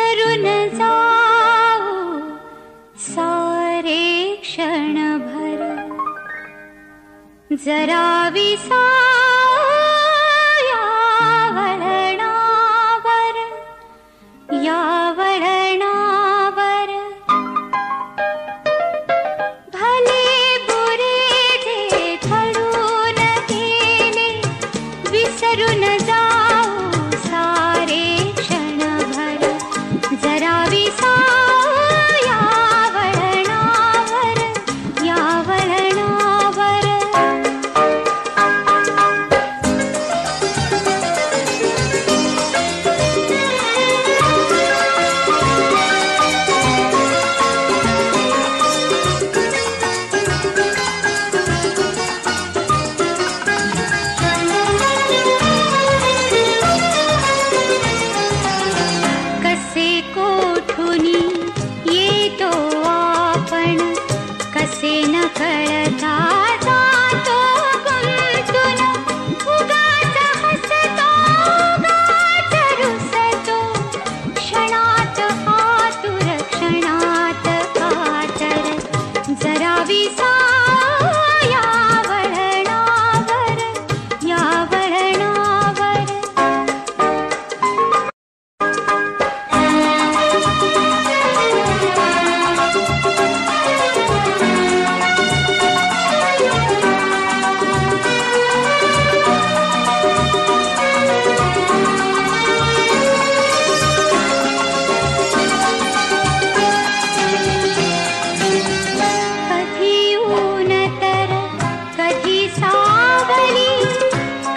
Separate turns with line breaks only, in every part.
विसरून जाऊ सारे क्षणभर, जरा विसाया वळणावर, या वळणावर. भले बुरे जे ठरून गेले, विसरून जाऊ सारे क्षणभर, जरा विसाया वळणावर, या वळणावर. कसे कोठुनी येतो आपण, कसे न कळता जातो गुंतून, उगाच हसतो उगाच रुसतो, क्षणात आतुर क्षणात कातर, जरा विसाया वळणावर, या वळणावर. कधी ऊन तर कधी सावली,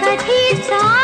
कधी चा